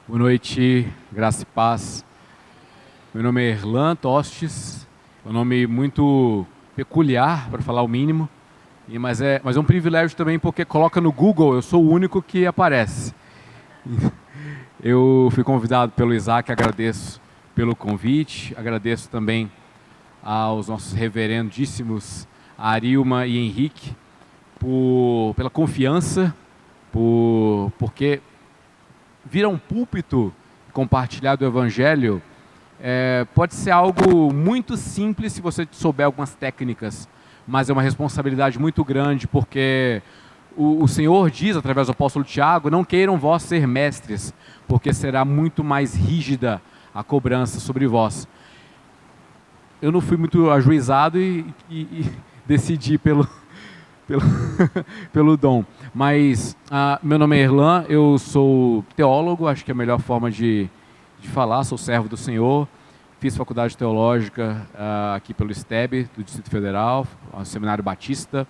Boa noite, graça e paz. Meu nome é Erlan Tostes, é um nome muito peculiar, para falar o mínimo, mas é um privilégio também porque coloca no Google, eu sou o único que aparece. Eu fui convidado pelo Isaac, agradeço pelo convite, agradeço também aos nossos reverendíssimos Arilma e Henrique pela confiança, porque vir a um púlpito e compartilhar do Evangelho pode ser algo muito simples se você souber algumas técnicas, mas é uma responsabilidade muito grande, porque o Senhor diz, através do apóstolo Tiago, não queiram vós ser mestres, porque será muito mais rígida a cobrança sobre vós. Eu não fui muito ajuizado e decidi pelo, pelo dom. Mas meu nome é Erlan, eu sou teólogo, acho que é a melhor forma de falar, sou servo do Senhor. Fiz faculdade teológica aqui pelo STEB, do Distrito Federal, ao Seminário Batista.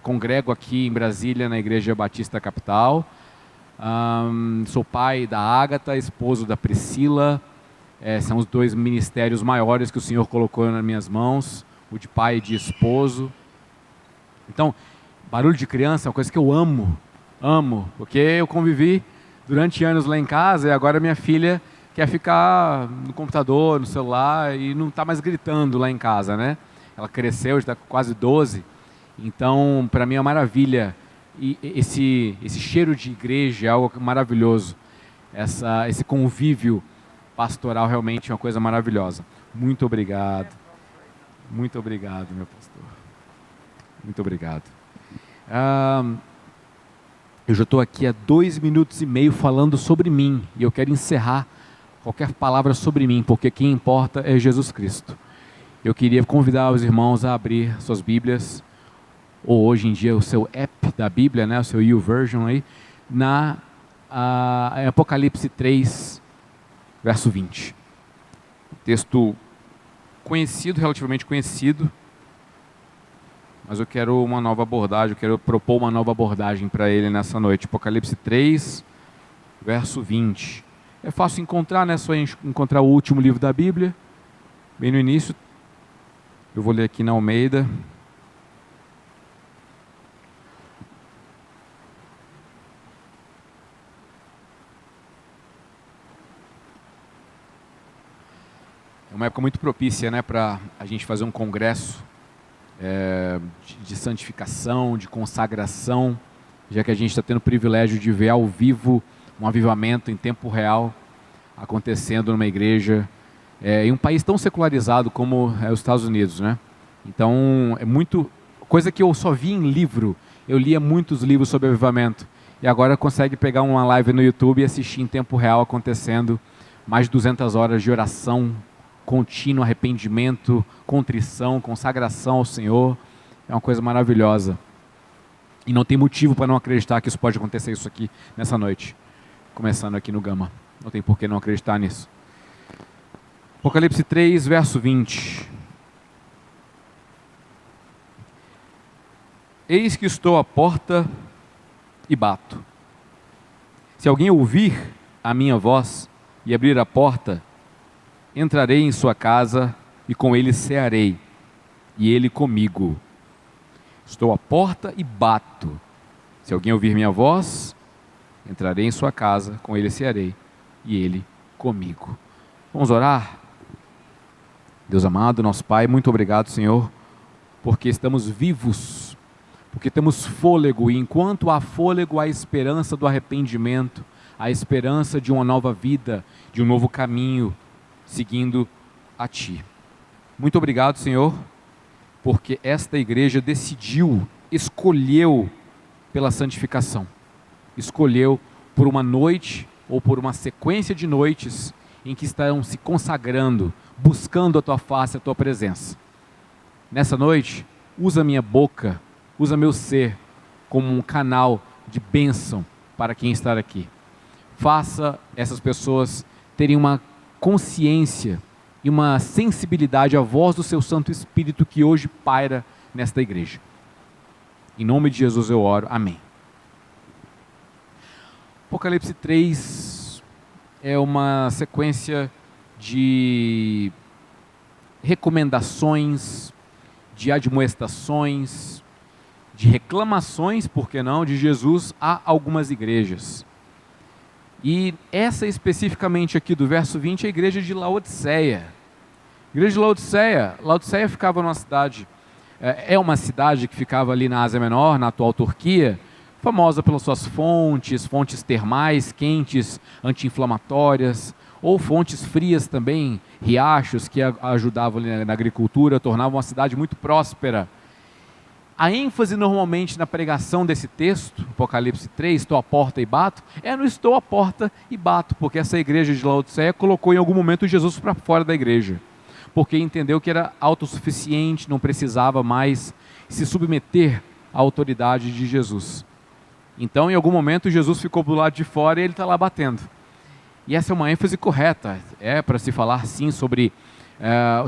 Congrego aqui em Brasília, na Igreja Batista Capital. Sou pai da Ágata, esposo da Priscila. São os dois ministérios maiores que o Senhor colocou nas minhas mãos, o de pai e de esposo. Então, barulho de criança é uma coisa que eu amo, porque eu convivi durante anos lá em casa e agora minha filha quer ficar no computador, no celular e não está mais gritando lá em casa, né? Ela cresceu, já está com quase 12, então para mim é uma maravilha. E esse cheiro de igreja é algo maravilhoso, esse convívio pastoral realmente é uma coisa maravilhosa. Muito obrigado, meu pastor. Muito obrigado. Eu já estou aqui há 2 minutos e meio falando sobre mim e eu quero encerrar qualquer palavra sobre mim, porque quem importa é Jesus Cristo. Eu queria convidar os irmãos a abrir suas Bíblias, ou hoje em dia o seu app da Bíblia, né, o seu YouVersion aí, em Apocalipse 3, verso 20. Texto conhecido, relativamente conhecido, mas eu quero uma nova abordagem, eu quero propor uma nova abordagem para ele nessa noite. Apocalipse 3, verso 20. É fácil encontrar, né? Só encontrar o último livro da Bíblia, bem no início. Eu vou ler aqui na Almeida. É uma época muito propícia, né, para a gente fazer um congresso de santificação, de consagração, já que a gente está tendo o privilégio de ver ao vivo um avivamento em tempo real acontecendo numa igreja em um país tão secularizado como é os Estados Unidos, né? Então é muito coisa que eu só vi em livro. Eu lia muitos livros sobre avivamento e agora consegue pegar uma live no YouTube e assistir em tempo real acontecendo mais de 200 horas de oração contínuo, arrependimento, contrição, consagração ao Senhor. É uma coisa maravilhosa. E não tem motivo para não acreditar que isso pode acontecer isso aqui nessa noite. Começando aqui no Gama. Não tem por que não acreditar nisso. Apocalipse 3, verso 20. Eis que estou à porta e bato. Se alguém ouvir a minha voz e abrir a porta, entrarei em sua casa e com ele cearei, e ele comigo. Estou à porta e bato. Se alguém ouvir minha voz, entrarei em sua casa, com ele cearei, e ele comigo. Vamos orar? Deus amado, nosso Pai, muito obrigado, Senhor, porque estamos vivos, porque temos fôlego, e enquanto há fôlego, há esperança do arrependimento, há esperança de uma nova vida, de um novo caminho, seguindo a Ti. Muito obrigado, Senhor, porque esta igreja decidiu, escolheu pela santificação, escolheu por uma noite ou por uma sequência de noites em que estarão se consagrando, buscando a Tua face, a Tua presença. Nessa noite, usa minha boca, usa meu ser como um canal de bênção para quem está aqui. Faça essas pessoas terem uma consciência e uma sensibilidade à voz do Seu Santo Espírito que hoje paira nesta igreja. Em nome de Jesus eu oro, amém. Apocalipse 3 é uma sequência de recomendações, de admoestações, de reclamações, por que não, de Jesus a algumas igrejas. E essa especificamente aqui do verso 20 é a igreja de Laodiceia. A igreja de Laodiceia ficava numa cidade, é uma cidade que ficava ali na Ásia Menor, na atual Turquia, famosa pelas suas fontes termais, quentes, anti-inflamatórias, ou fontes frias também, riachos que ajudavam ali na agricultura, tornavam uma cidade muito próspera. A ênfase normalmente na pregação desse texto, Apocalipse 3, estou à porta e bato, é no estou à porta e bato, porque essa igreja de Laodiceia colocou em algum momento Jesus para fora da igreja, porque entendeu que era autossuficiente, não precisava mais se submeter à autoridade de Jesus. Então, em algum momento, Jesus ficou do lado de fora e ele está lá batendo. E essa é uma ênfase correta, é para se falar sim sobre,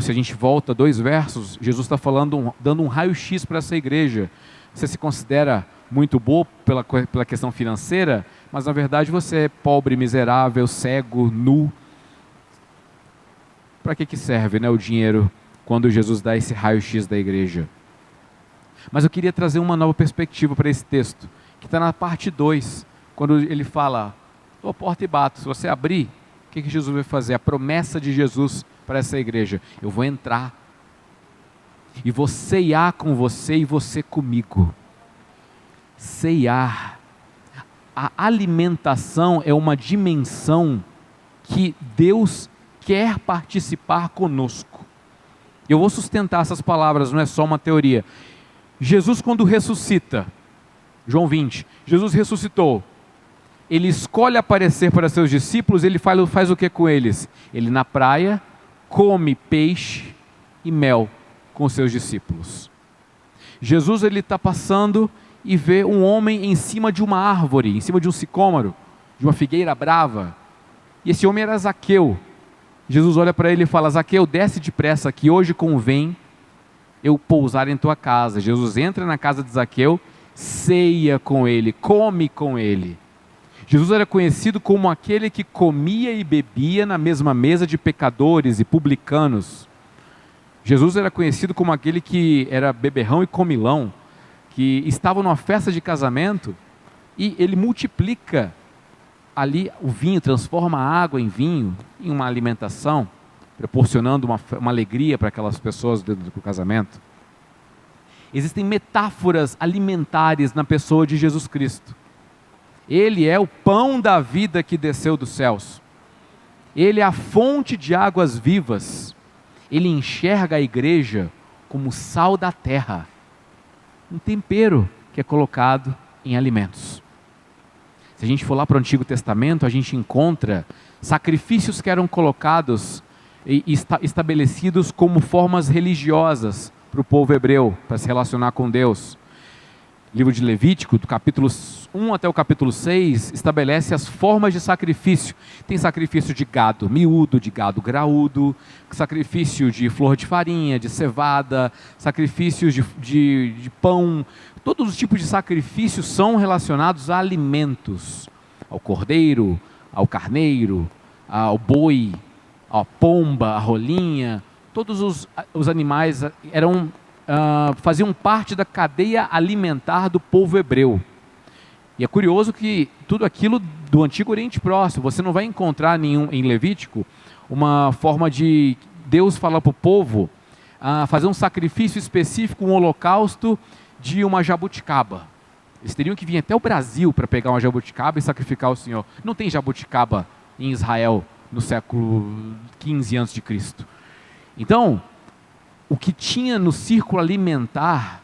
se a gente volta 2 versos, Jesus está falando, dando um raio-x para essa igreja. Você se considera muito boa pela questão financeira, mas na verdade você é pobre, miserável, cego, nu. Para que serve, né, o dinheiro quando Jesus dá esse raio-x da igreja? Mas eu queria trazer uma nova perspectiva para esse texto, que está na parte 2, quando ele fala, estou à porta e bato, se você abrir, o que Jesus vai fazer? A promessa de Jesus para essa igreja, eu vou entrar, e vou ceiar com você e você comigo. Ceiar, a alimentação é uma dimensão que Deus quer participar conosco. Eu vou sustentar essas palavras, não é só uma teoria. Jesus, quando ressuscita, João 20, Jesus ressuscitou, ele escolhe aparecer para seus discípulos, ele faz o que com eles? Ele na praia come peixe e mel com seus discípulos. Jesus, ele está passando e vê um homem em cima de uma árvore, em cima de um sicômoro, de uma figueira brava, e esse homem era Zaqueu. Jesus olha para ele e fala, Zaqueu, desce depressa que hoje convém eu pousar em tua casa. Jesus entra na casa de Zaqueu, ceia com ele, come com ele. Jesus era conhecido como aquele que comia e bebia na mesma mesa de pecadores e publicanos. Jesus era conhecido como aquele que era beberrão e comilão, que estava numa festa de casamento e ele multiplica ali o vinho, transforma a água em vinho, em uma alimentação, proporcionando uma alegria para aquelas pessoas dentro do casamento. Existem metáforas alimentares na pessoa de Jesus Cristo. Ele é o pão da vida que desceu dos céus. Ele é a fonte de águas vivas. Ele enxerga a igreja como sal da terra, um tempero que é colocado em alimentos. Se a gente for lá para o Antigo Testamento, a gente encontra sacrifícios que eram colocados e estabelecidos como formas religiosas para o povo hebreu, para se relacionar com Deus. Livro de Levítico, do capítulo 1 até o capítulo 6, estabelece as formas de sacrifício. Tem sacrifício de gado miúdo, de gado graúdo, sacrifício de flor de farinha, de cevada, sacrifícios de pão. Todos os tipos de sacrifícios são relacionados a alimentos, ao cordeiro, ao carneiro, ao boi, à pomba, à rolinha. Todos os animais faziam parte da cadeia alimentar do povo hebreu. E é curioso que tudo aquilo do Antigo Oriente Próximo, você não vai encontrar em Levítico uma forma de Deus falar para o povo fazer um sacrifício específico, um holocausto de uma jabuticaba. Eles teriam que vir até o Brasil para pegar uma jabuticaba e sacrificar o Senhor. Não tem jabuticaba em Israel no século 15 a.C. Então, o que tinha no círculo alimentar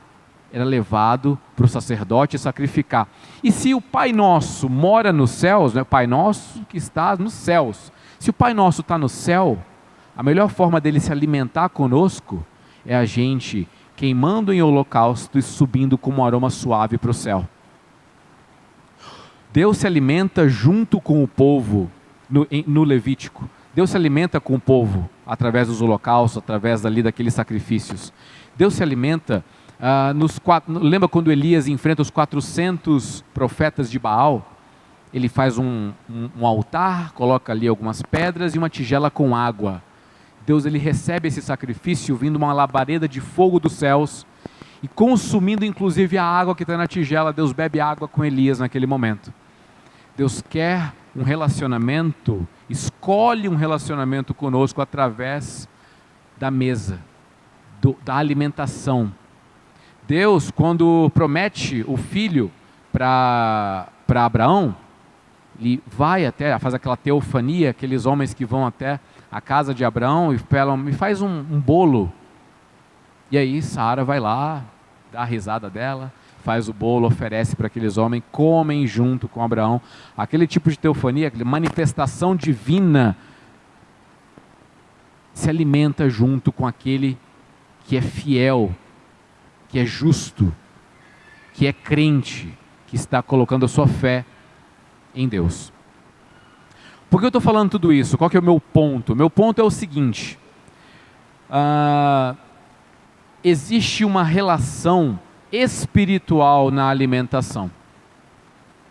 era levado para o sacerdote sacrificar. E se o Pai Nosso mora nos céus, né, Pai Nosso que está nos céus, se o Pai Nosso está no céu, a melhor forma dele se alimentar conosco é a gente queimando em holocausto e subindo como um aroma suave para o céu. Deus se alimenta junto com o povo no Levítico. Deus se alimenta com o povo através dos holocaustos, através daqueles sacrifícios. Deus se alimenta lembra quando Elias enfrenta os 400 profetas de Baal? ele faz um altar, coloca ali algumas pedras e uma tigela com água. Deus, ele recebe esse sacrifício vindo uma labareda de fogo dos céus e consumindo inclusive a água que está na tigela. Deus bebe água com Elias naquele momento. Deus quer um relacionamento, escolhe um relacionamento conosco através da mesa, da alimentação. Deus, quando promete o filho para Abraão, ele vai até, faz aquela teofania, aqueles homens que vão até a casa de Abraão e falam, me faz um bolo. E aí Sara vai lá, dá a risada dela, faz o bolo, oferece para aqueles homens, comem junto com Abraão. Aquele tipo de teofania, aquela manifestação divina, se alimenta junto com aquele que é fiel, que é justo, que é crente, que está colocando a sua fé em Deus. Por que eu estou falando tudo isso? Qual que é o meu ponto? Meu ponto é o seguinte, existe uma relação espiritual na alimentação.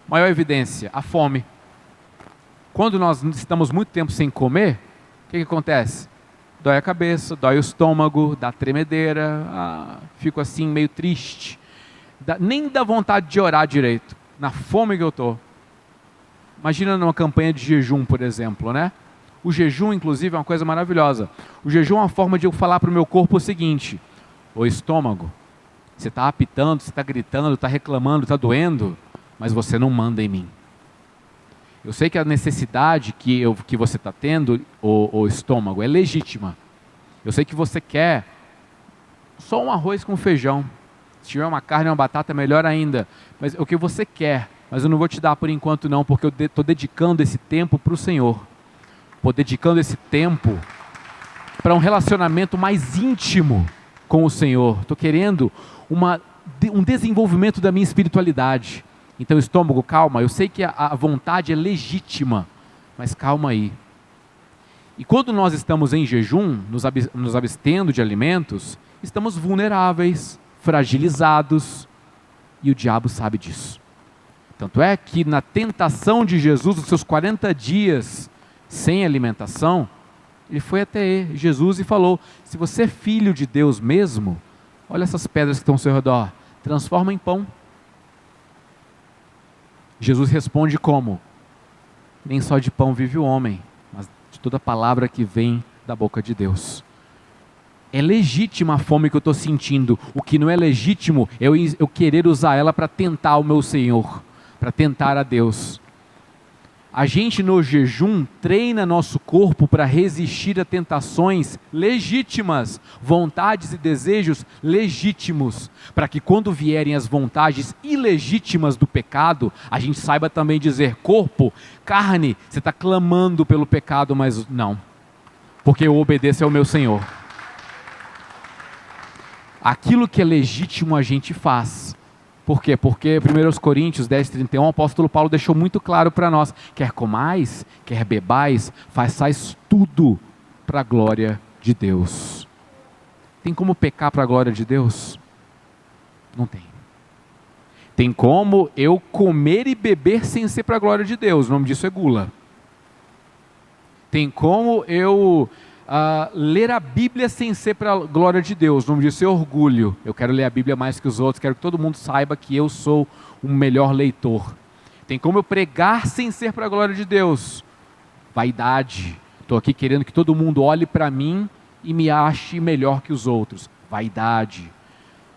Maior evidência, a fome. Quando nós estamos muito tempo sem comer, o que acontece? Dói a cabeça, dói o estômago, dá tremedeira, fico assim meio triste, nem dá vontade de orar direito, na fome que eu estou. Imagina numa campanha de jejum, por exemplo, né? O jejum, inclusive, é uma coisa maravilhosa. O jejum é uma forma de eu falar para o meu corpo o seguinte, ô estômago, você está apitando, você está gritando, está reclamando, está doendo, mas você não manda em mim. Eu sei que a necessidade que você está tendo, o estômago, é legítima. Eu sei que você quer só um arroz com feijão. Se tiver uma carne e uma batata, melhor ainda. Mas o que você quer, mas eu não vou te dar por enquanto não, porque eu estou dedicando esse tempo para o Senhor. Estou dedicando esse tempo para um relacionamento mais íntimo com o Senhor. Estou querendo um desenvolvimento da minha espiritualidade. Então, estômago, calma, eu sei que a vontade é legítima, mas calma aí. E quando nós estamos em jejum, nos abstendo de alimentos, estamos vulneráveis, fragilizados, e o diabo sabe disso. Tanto é que na tentação de Jesus, os seus 40 dias sem alimentação, ele foi até Jesus e falou, se você é filho de Deus mesmo, olha essas pedras que estão ao seu redor, transforma em pão. Jesus responde como? Nem só de pão vive o homem, mas de toda palavra que vem da boca de Deus. É legítima a fome que eu estou sentindo. O que não é legítimo é eu querer usar ela para tentar o meu Senhor, para tentar a Deus. A gente no jejum treina nosso corpo para resistir a tentações legítimas, vontades e desejos legítimos, para que quando vierem as vontades ilegítimas do pecado, a gente saiba também dizer, corpo, carne, você está clamando pelo pecado, mas não, porque eu obedeço ao meu Senhor. Aquilo que é legítimo a gente faz. Por quê? Porque 1 Coríntios 10:31, o apóstolo Paulo deixou muito claro para nós, quer comais, quer bebais, façais tudo para a glória de Deus. Tem como pecar para a glória de Deus? Não tem. Tem como eu comer e beber sem ser para a glória de Deus, o nome disso é gula. Tem como eu ler a Bíblia sem ser para a glória de Deus, o nome disso é orgulho. Eu quero ler a Bíblia mais que os outros, quero que todo mundo saiba que eu sou o melhor leitor. Tem como eu pregar sem ser para a glória de Deus, vaidade. Estou aqui querendo que todo mundo olhe para mim e me ache melhor que os outros, vaidade.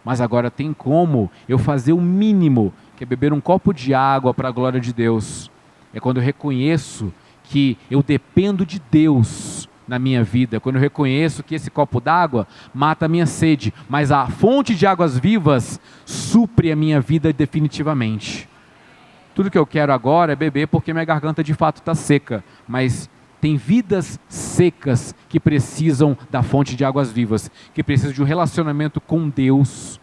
Mas agora tem como eu fazer o mínimo, que é beber um copo de água para a glória de Deus. É quando eu reconheço que eu dependo de Deus na minha vida, quando eu reconheço que esse copo d'água mata a minha sede, mas a fonte de águas vivas supre a minha vida definitivamente. Tudo que eu quero agora é beber porque minha garganta de fato está seca, mas tem vidas secas que precisam da fonte de águas vivas, que precisam de um relacionamento com Deus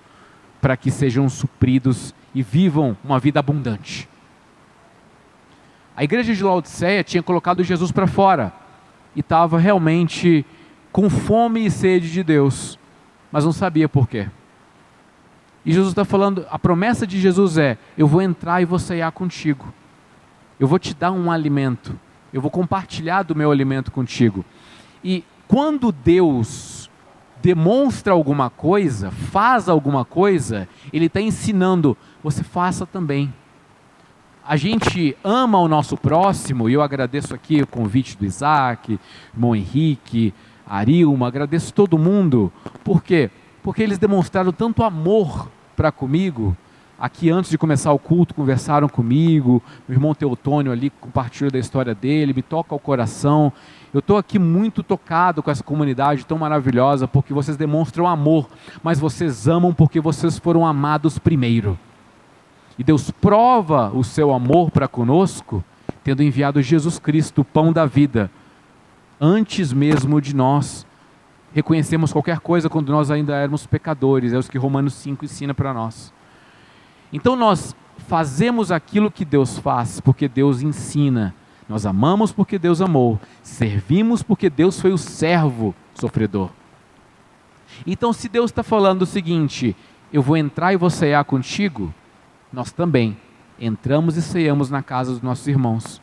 para que sejam supridos e vivam uma vida abundante. A igreja de Laodiceia tinha colocado Jesus para fora e estava realmente com fome e sede de Deus, mas não sabia por quê. E Jesus está falando, a promessa de Jesus é, eu vou entrar e vou ceiar contigo. eu vou te dar um alimento, eu vou compartilhar do meu alimento contigo. E quando Deus demonstra alguma coisa, faz alguma coisa, Ele está ensinando, você faça também. A gente ama o nosso próximo, e eu agradeço aqui o convite do Isaac, irmão Henrique, Arilma, agradeço todo mundo. Por quê? Porque eles demonstraram tanto amor para comigo. Aqui antes de começar o culto, conversaram comigo, meu irmão Teotônio ali compartilhou da história dele, me toca ao coração. Eu estou aqui muito tocado com essa comunidade tão maravilhosa, porque vocês demonstram amor, mas vocês amam porque vocês foram amados primeiro. E Deus prova o seu amor para conosco, tendo enviado Jesus Cristo, o pão da vida, antes mesmo de nós reconhecemos qualquer coisa quando nós ainda éramos pecadores, é o que Romanos 5 ensina para nós. Então nós fazemos aquilo que Deus faz, porque Deus ensina, nós amamos porque Deus amou, servimos porque Deus foi o servo sofredor. Então se Deus está falando o seguinte, eu vou entrar e vou cear contigo, nós também entramos e ceamos na casa dos nossos irmãos.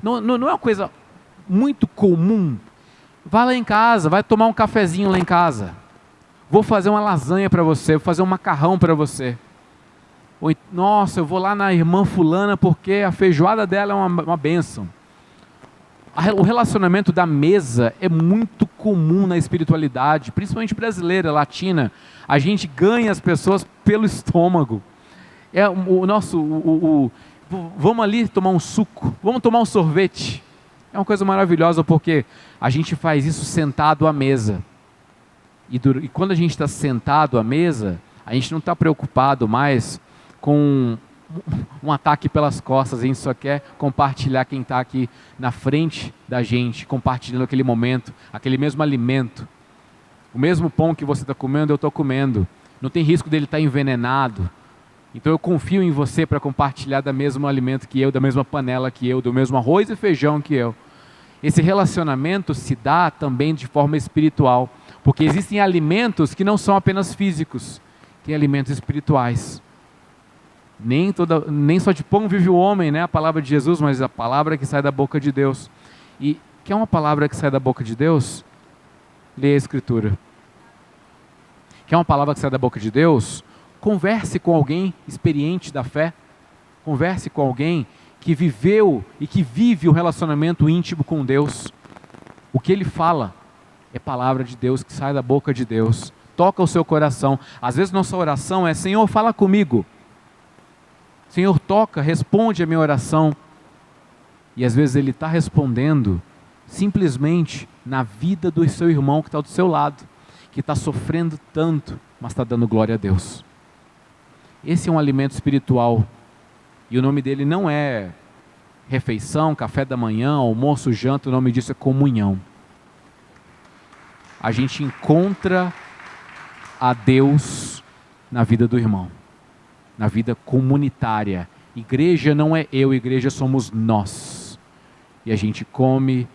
Não é uma coisa muito comum. Vai lá em casa, vai tomar um cafezinho lá em casa. Vou fazer uma lasanha para você, vou fazer um macarrão para você. Ou, nossa, eu vou lá na irmã fulana porque a feijoada dela é uma bênção. O relacionamento da mesa é muito comum na espiritualidade, principalmente brasileira, latina. A gente ganha as pessoas pelo estômago. Vamos ali tomar um suco, vamos tomar um sorvete. É uma coisa maravilhosa porque a gente faz isso sentado à mesa. E quando a gente está sentado à mesa, a gente não está preocupado mais com um ataque pelas costas, a gente só quer compartilhar quem está aqui na frente da gente, compartilhando aquele momento, aquele mesmo alimento. O mesmo pão que você está comendo, eu estou comendo. Não tem risco dele estar envenenado. Então eu confio em você para compartilhar do mesmo alimento que eu, da mesma panela que eu, do mesmo arroz e feijão que eu. Esse relacionamento se dá também de forma espiritual, porque existem alimentos que não são apenas físicos, tem alimentos espirituais. Nem só de pão vive o homem, né? A palavra de Jesus, mas a palavra que sai da boca de Deus. E quer uma palavra que sai da boca de Deus? Leia a Escritura. Quer uma palavra que sai da boca de Deus? Converse com alguém experiente da fé, converse com alguém que viveu e que vive um relacionamento íntimo com Deus. O que ele fala é palavra de Deus que sai da boca de Deus, toca o seu coração. Às vezes nossa oração é, Senhor, fala comigo. Senhor, toca, responde a minha oração. E às vezes ele está respondendo simplesmente na vida do seu irmão que está do seu lado, que está sofrendo tanto, mas está dando glória a Deus. Esse é um alimento espiritual, e o nome dele não é refeição, café da manhã, almoço, janta, o nome disso é comunhão. A gente encontra a Deus na vida do irmão, na vida comunitária. Igreja não é eu, igreja somos nós. E a gente come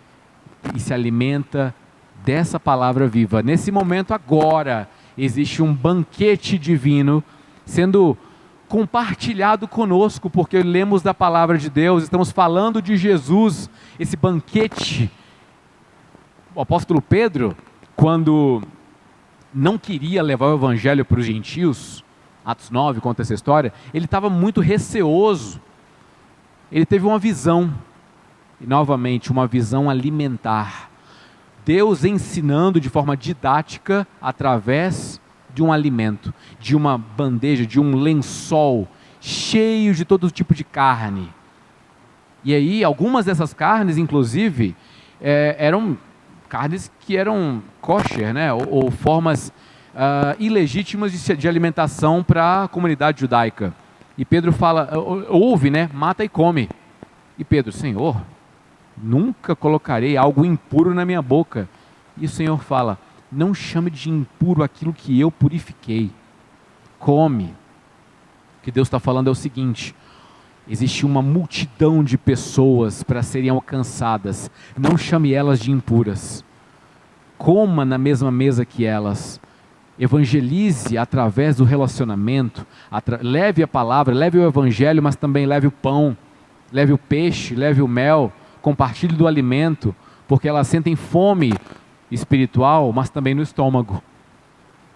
e se alimenta dessa palavra viva. Nesse momento agora, existe um banquete divino sendo compartilhado conosco, porque lemos da palavra de Deus, estamos falando de Jesus, esse banquete. O apóstolo Pedro, quando não queria levar o evangelho para os gentios, Atos 9 conta essa história, ele estava muito receoso, ele teve uma visão, e novamente uma visão alimentar, Deus ensinando de forma didática através de um alimento, de uma bandeja, de um lençol cheio de todo tipo de carne. E aí algumas dessas carnes, inclusive, eram carnes que eram kosher, né? ou formas ilegítimas de alimentação para a comunidade judaica. E Pedro fala, ouve, né? Mata e come. E Pedro, Senhor, nunca colocarei algo impuro na minha boca. E o Senhor fala, não chame de impuro aquilo que eu purifiquei. Come. O que Deus está falando é o seguinte, existe uma multidão de pessoas para serem alcançadas. Não chame elas de impuras. Coma na mesma mesa que elas. Evangelize através do relacionamento. Leve a palavra, leve o evangelho, mas também leve o pão. leve o peixe, leve o mel, compartilhe do alimento, porque elas sentem fome espiritual, mas também no estômago.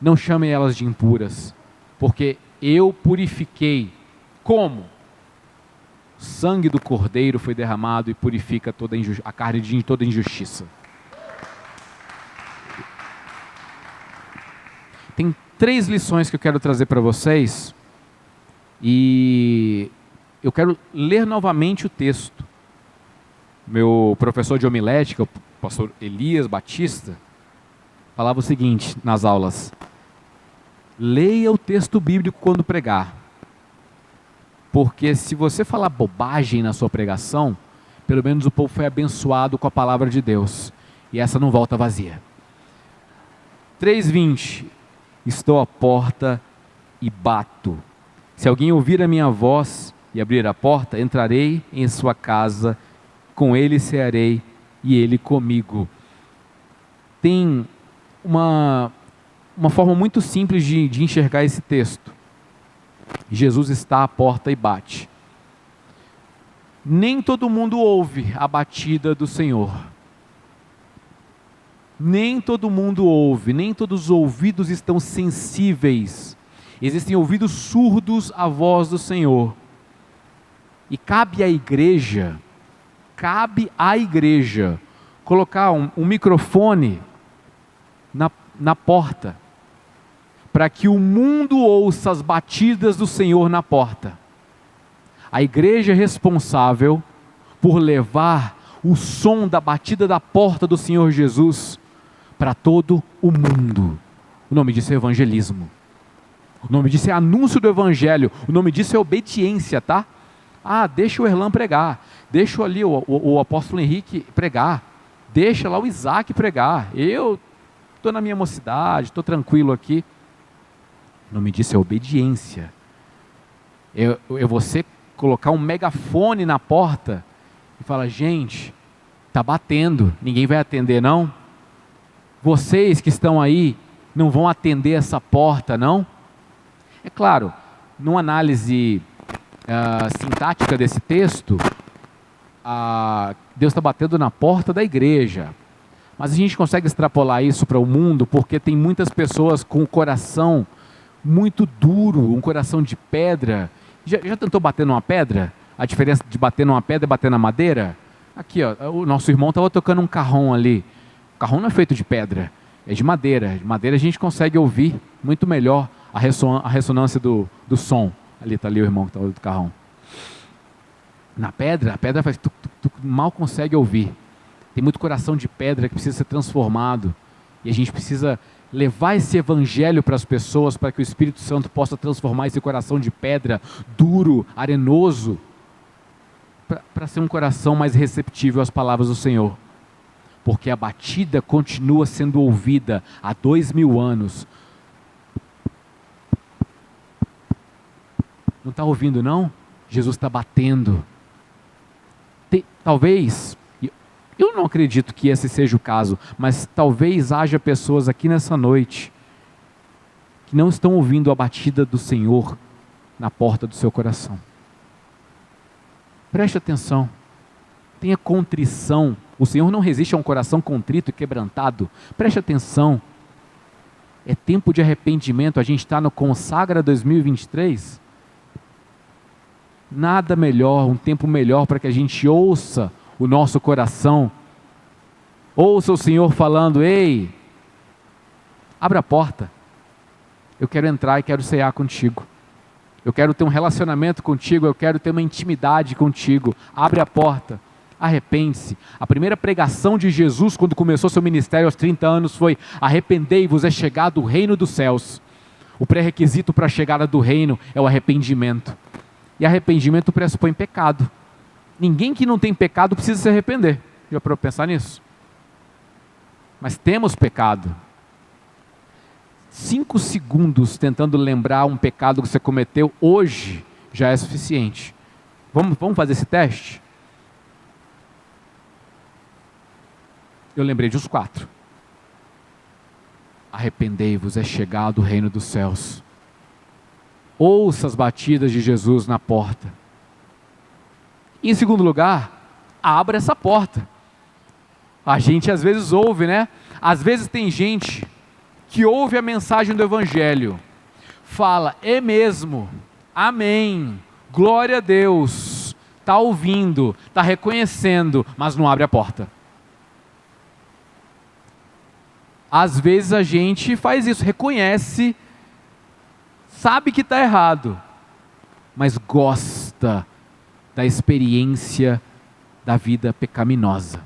Não chame elas de impuras, porque eu purifiquei. Como? O sangue do Cordeiro foi derramado e purifica a carne de toda injustiça. Tem 3 lições que eu quero trazer para vocês, e eu quero ler novamente o texto. Meu professor de homilética, o pastor Elias Batista, falava o seguinte nas aulas: leia o texto bíblico quando pregar, porque se você falar bobagem na sua pregação, pelo menos o povo foi abençoado com a palavra de Deus, e essa não volta vazia. 3:20, estou à porta e bato. Se alguém ouvir a minha voz e abrir a porta, entrarei em sua casa, com ele cearei e ele comigo. Tem uma forma muito simples de enxergar esse texto. Jesus está à porta e bate. Nem todo mundo ouve a batida do Senhor. Nem todo mundo ouve, nem todos os ouvidos estão sensíveis. Existem ouvidos surdos à voz do Senhor. E cabe à igreja colocar um microfone na porta, para que o mundo ouça as batidas do Senhor na porta. A igreja é responsável por levar o som da batida da porta do Senhor Jesus para todo o mundo. O nome disso é evangelismo. O nome disso é anúncio do evangelho. O nome disso é obediência, tá? Deixa o Erlan pregar. Deixa ali o apóstolo Henrique pregar. Deixa lá o Isaac pregar. Eu estou na minha mocidade, estou tranquilo aqui. O nome disso é obediência. É você colocar um megafone na porta e falar: gente, está batendo, ninguém vai atender não? Vocês que estão aí não vão atender essa porta não? É claro, numa análise sintática desse texto, Deus está batendo na porta da igreja, mas a gente consegue extrapolar isso para o mundo, porque tem muitas pessoas com o coração muito duro, um coração de pedra. Já tentou bater numa pedra? A diferença de bater numa pedra e bater na madeira? Aqui, ó, o nosso irmão estava tocando um carrom ali. O carrom não é feito de pedra, é de madeira. De madeira a gente consegue ouvir muito melhor a ressonância do som. Ali está ali o irmão que está do carrom. Na pedra, a pedra faz mal consegue ouvir. Tem muito coração de pedra que precisa ser transformado. E a gente precisa levar esse evangelho para as pessoas, para que o Espírito Santo possa transformar esse coração de pedra, duro, arenoso, para ser um coração mais receptível às palavras do Senhor. Porque a batida continua sendo ouvida há 2000 anos. Não está ouvindo não? Jesus está batendo. Talvez, eu não acredito que esse seja o caso, mas talvez haja pessoas aqui nessa noite que não estão ouvindo a batida do Senhor na porta do seu coração. Preste atenção, tenha contrição. O Senhor não resiste a um coração contrito e quebrantado. Preste atenção, é tempo de arrependimento. A gente está no Consagra 2023. Nada melhor, um tempo melhor para que a gente ouça o nosso coração. Ouça o Senhor falando: ei, abra a porta, eu quero entrar e quero cear contigo, eu quero ter um relacionamento contigo, eu quero ter uma intimidade contigo. Abre a porta, arrepende-se. A primeira pregação de Jesus quando começou seu ministério aos 30 anos foi: arrependei-vos, é chegado o reino dos céus. O pré-requisito para a chegada do reino é o arrependimento, e arrependimento pressupõe pecado. Ninguém que não tem pecado precisa se arrepender. Já parou para pensar nisso? Mas temos pecado. 5 segundos tentando lembrar um pecado que você cometeu hoje já é suficiente. Vamos fazer esse teste? Eu lembrei de uns 4. Arrependei-vos, é chegado o reino dos céus. Ouça as batidas de Jesus na porta. Em segundo lugar, abra essa porta. A gente às vezes ouve, né? Às vezes tem gente que ouve a mensagem do Evangelho, fala, é mesmo, amém, glória a Deus, está ouvindo, está reconhecendo, mas não abre a porta. Às vezes a gente faz isso, reconhece, sabe que está errado, mas gosta da experiência da vida pecaminosa.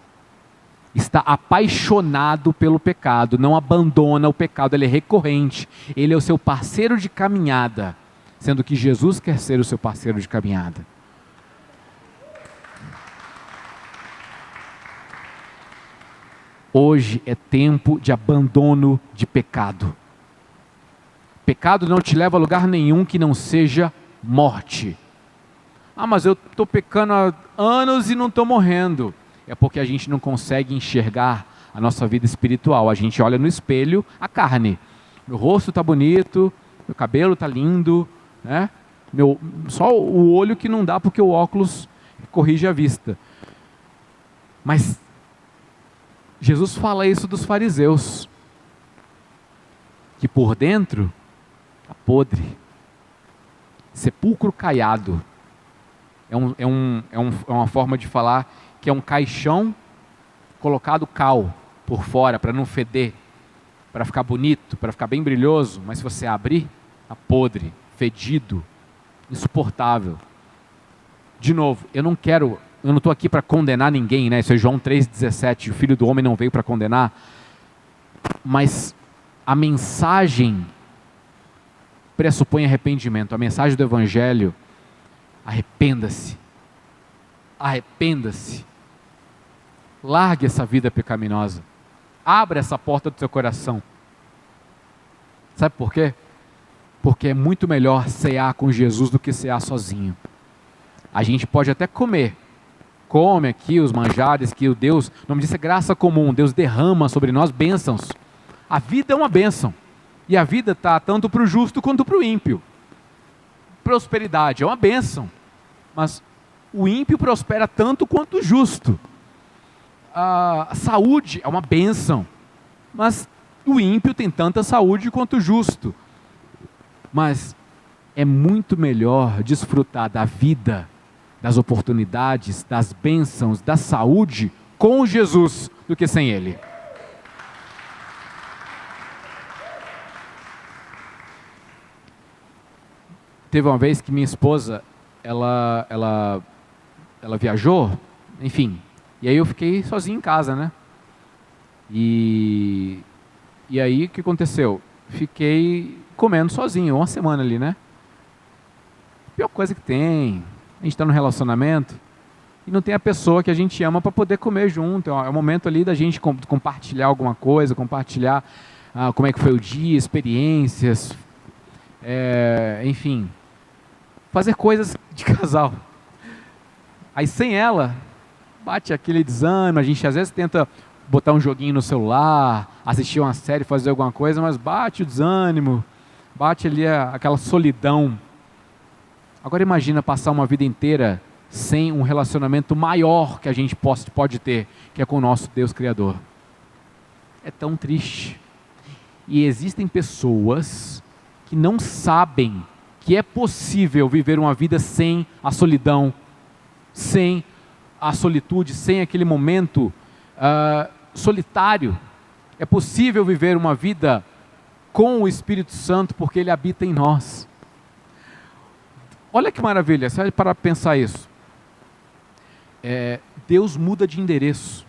Está apaixonado pelo pecado, não abandona o pecado, ele é recorrente, ele é o seu parceiro de caminhada, sendo que Jesus quer ser o seu parceiro de caminhada. Hoje é tempo de abandono de pecado. Pecado não te leva a lugar nenhum que não seja morte. Ah, mas eu estou pecando há anos e não estou morrendo. É porque a gente não consegue enxergar a nossa vida espiritual. A gente olha no espelho a carne. Meu rosto está bonito, meu cabelo está lindo, né? Só o olho que não dá porque o óculos corrige a vista. Mas Jesus fala isso dos fariseus, que por dentro está podre, sepulcro caiado. É uma forma de falar que é um caixão colocado cal por fora para não feder, para ficar bonito, para ficar bem brilhoso, mas se você abrir, está podre, fedido, insuportável. De novo, eu não estou aqui para condenar ninguém, né? Isso é João 3,17, o Filho do Homem não veio para condenar, mas a mensagem pressupõe arrependimento. A mensagem do Evangelho, arrependa-se, largue essa vida pecaminosa, abra essa porta do seu coração. Sabe por quê? Porque é muito melhor cear com Jesus do que cear sozinho. A gente pode até come aqui os manjares que o Deus, o nome disso é graça comum, Deus derrama sobre nós bênçãos. A vida é uma bênção, e a vida está tanto para o justo quanto para o ímpio. Prosperidade é uma bênção, mas o ímpio prospera tanto quanto o justo. A saúde é uma bênção, mas o ímpio tem tanta saúde quanto o justo. Mas é muito melhor desfrutar da vida, das oportunidades, das bênçãos, da saúde com Jesus do que sem Ele. Teve uma vez que minha esposa, ela viajou, enfim, e aí eu fiquei sozinho em casa, né? E aí o que aconteceu? Fiquei comendo sozinho, uma semana ali, né? Pior coisa que tem, a gente está no relacionamento e não tem a pessoa que a gente ama para poder comer junto. É o momento ali da gente compartilhar alguma coisa, compartilhar como é que foi o dia, experiências, enfim, fazer coisas de casal. Aí sem ela, bate aquele desânimo, a gente às vezes tenta botar um joguinho no celular, assistir uma série, fazer alguma coisa, mas bate o desânimo, bate ali aquela solidão. Agora imagina passar uma vida inteira sem um relacionamento maior que a gente pode ter, que é com o nosso Deus Criador. É tão triste. E existem pessoas que não sabem que é possível viver uma vida sem a solidão, sem a solitude, sem aquele momento solitário. É possível viver uma vida com o Espírito Santo porque Ele habita em nós. Olha que maravilha, você vai parar para pensar isso. Deus muda de endereço.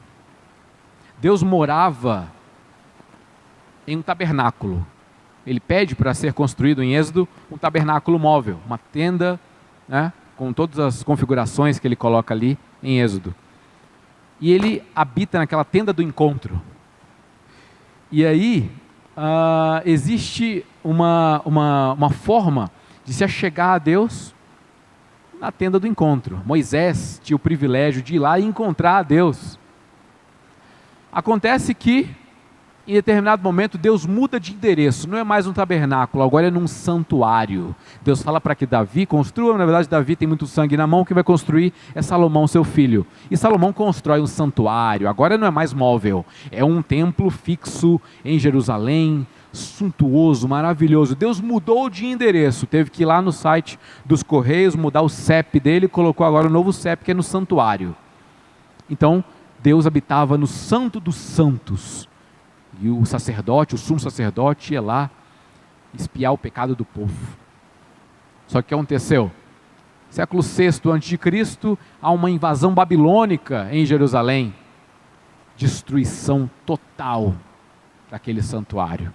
Deus morava em um tabernáculo. Ele pede para ser construído em Êxodo um tabernáculo móvel, uma tenda, né, com todas as configurações que ele coloca ali em Êxodo. E ele habita naquela tenda do encontro. E aí existe uma forma de se achegar a Deus na tenda do encontro. Moisés tinha o privilégio de ir lá e encontrar a Deus. Acontece que Em determinado momento, Deus muda de endereço, não é mais um tabernáculo, agora é num santuário. Deus fala para que Davi construa, na verdade Davi tem muito sangue na mão, quem vai construir é Salomão, seu filho. E Salomão constrói um santuário, agora não é mais móvel, é um templo fixo em Jerusalém, suntuoso, maravilhoso. Deus mudou de endereço, teve que ir lá no site dos Correios, mudar o CEP dele, colocou agora um novo CEP que é no santuário. Então, Deus habitava no Santo dos Santos. E o sacerdote, o sumo sacerdote, ia lá espiar o pecado do povo. Só que o que aconteceu? Século VI a.C., há uma invasão babilônica em Jerusalém. Destruição total daquele santuário.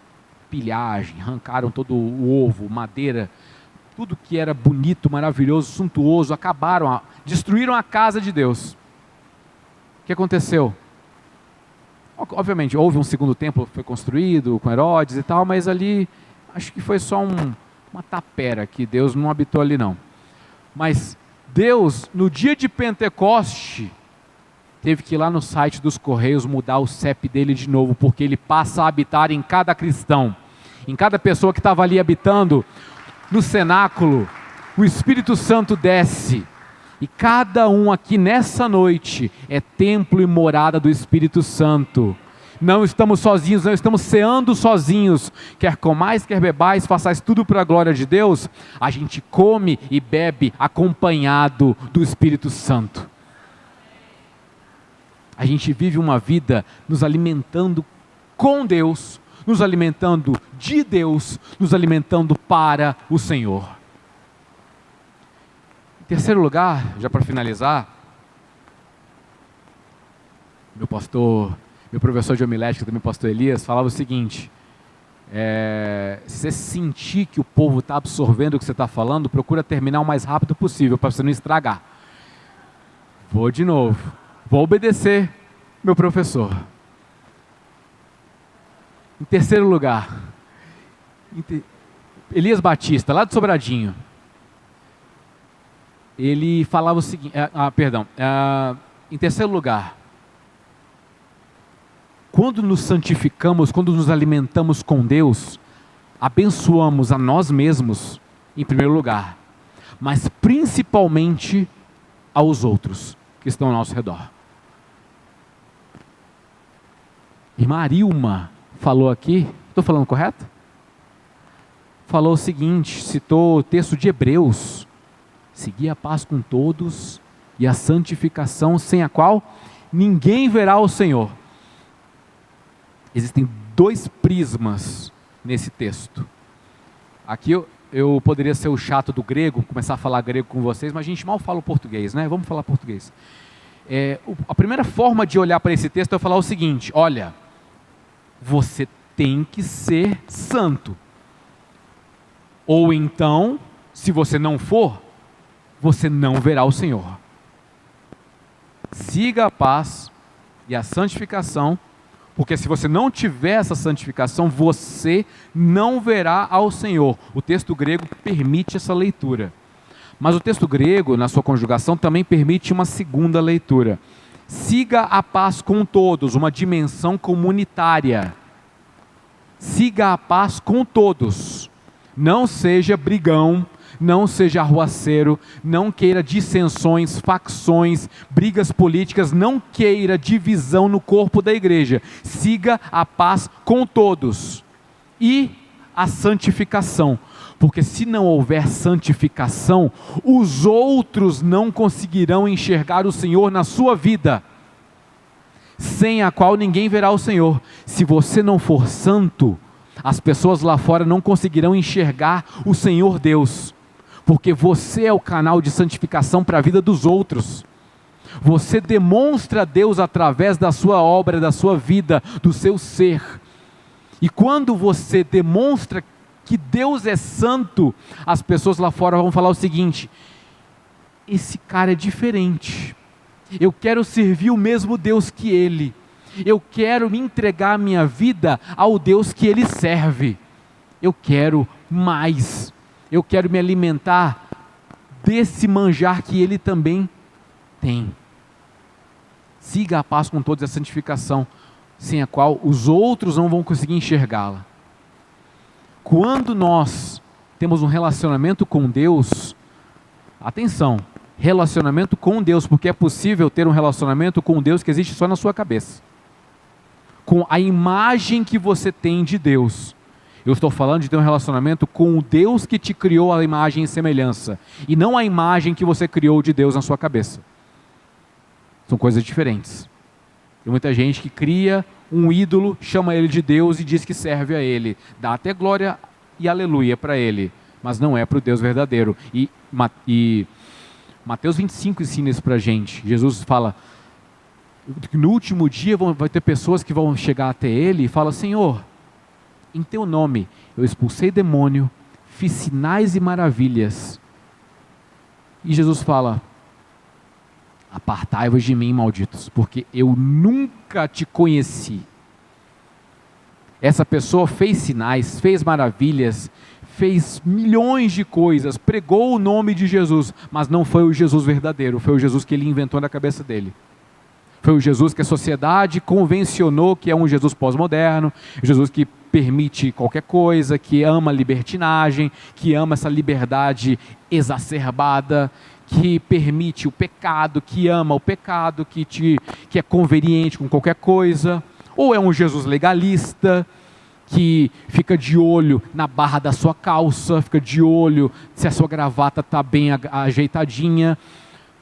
Pilhagem, arrancaram todo o ovo, madeira, tudo que era bonito, maravilhoso, suntuoso, acabaram, destruíram a casa de Deus. O que aconteceu? Obviamente, houve um segundo templo que foi construído com Herodes e tal, mas ali, acho que foi só uma tapera, que Deus não habitou ali não. Mas Deus, no dia de Pentecoste, teve que ir lá no site dos Correios mudar o CEP dele de novo, porque ele passa a habitar em cada cristão, em cada pessoa que estava ali habitando, no cenáculo, o Espírito Santo desce. E cada um aqui nessa noite é templo e morada do Espírito Santo. Não estamos sozinhos, não estamos ceando sozinhos. Quer comais, quer bebais, façais tudo para a glória de Deus. A gente come e bebe acompanhado do Espírito Santo. A gente vive uma vida nos alimentando com Deus, nos alimentando de Deus, nos alimentando para o Senhor. Em terceiro lugar, já para finalizar, meu professor de homilética, também pastor Elias, falava o seguinte: se você sentir que o povo está absorvendo o que você está falando, procura terminar o mais rápido possível, para você não estragar. Vou de novo, vou obedecer meu professor. Em terceiro lugar, Elias Batista, lá de Sobradinho, ele falava o seguinte, em terceiro lugar, quando nos santificamos, quando nos alimentamos com Deus, abençoamos a nós mesmos, em primeiro lugar, mas principalmente aos outros que estão ao nosso redor. Irmã Arilma falou aqui, estou falando correto? Falou o seguinte, citou o texto de Hebreus: seguir a paz com todos e a santificação, sem a qual ninguém verá o Senhor. Existem dois prismas nesse texto. Aqui eu poderia ser o chato do grego, começar a falar grego com vocês, mas a gente mal fala o português, né? Vamos falar português. A primeira forma de olhar para esse texto é falar o seguinte: olha, você tem que ser santo. Ou então, se você não for, você não verá o Senhor. Siga a paz e a santificação, porque se você não tiver essa santificação, você não verá ao Senhor. O texto grego permite essa leitura. Mas o texto grego, na sua conjugação, também permite uma segunda leitura. Siga a paz com todos, uma dimensão comunitária. Siga a paz com todos. Não seja brigão, não seja arruaceiro, não queira dissensões, facções, brigas políticas, não queira divisão no corpo da igreja. Siga a paz com todos e a santificação, porque se não houver santificação, os outros não conseguirão enxergar o Senhor na sua vida, sem a qual ninguém verá o Senhor. Se você não for santo, as pessoas lá fora não conseguirão enxergar o Senhor Deus, porque você é o canal de santificação para a vida dos outros. Você demonstra a Deus através da sua obra, da sua vida, do seu ser. E quando você demonstra que Deus é santo, as pessoas lá fora vão falar o seguinte: esse cara é diferente, eu quero servir o mesmo Deus que ele, eu quero me entregar a minha vida ao Deus que ele serve, eu quero mais, eu quero me alimentar desse manjar que ele também tem. Siga a paz com todos e a santificação, sem a qual os outros não vão conseguir enxergá-la. Quando nós temos um relacionamento com Deus, atenção, relacionamento com Deus, porque é possível ter um relacionamento com Deus que existe só na sua cabeça, com a imagem que você tem de Deus. Eu estou falando de ter um relacionamento com o Deus que te criou a imagem e semelhança, e não a imagem que você criou de Deus na sua cabeça. São coisas diferentes. Tem muita gente que cria um ídolo, chama ele de Deus e diz que serve a ele, dá até glória e aleluia para ele, mas não é para o Deus verdadeiro. E Mateus 25 ensina isso para a gente. Jesus fala que no último dia vai ter pessoas que vão chegar até ele e falam: Senhor, em teu nome eu expulsei demônio, fiz sinais e maravilhas. E Jesus fala: apartai-vos de mim, malditos, porque eu nunca te conheci. Essa pessoa fez sinais, fez maravilhas, fez milhões de coisas, pregou o nome de Jesus, mas não foi o Jesus verdadeiro, foi o Jesus que ele inventou na cabeça dele. Foi o Jesus que a sociedade convencionou que é um Jesus pós-moderno, Jesus que permite qualquer coisa, que ama a libertinagem, que ama essa liberdade exacerbada, que permite o pecado, que ama o pecado, que é conveniente com qualquer coisa. Ou é um Jesus legalista, que fica de olho na barra da sua calça, fica de olho se a sua gravata está bem ajeitadinha.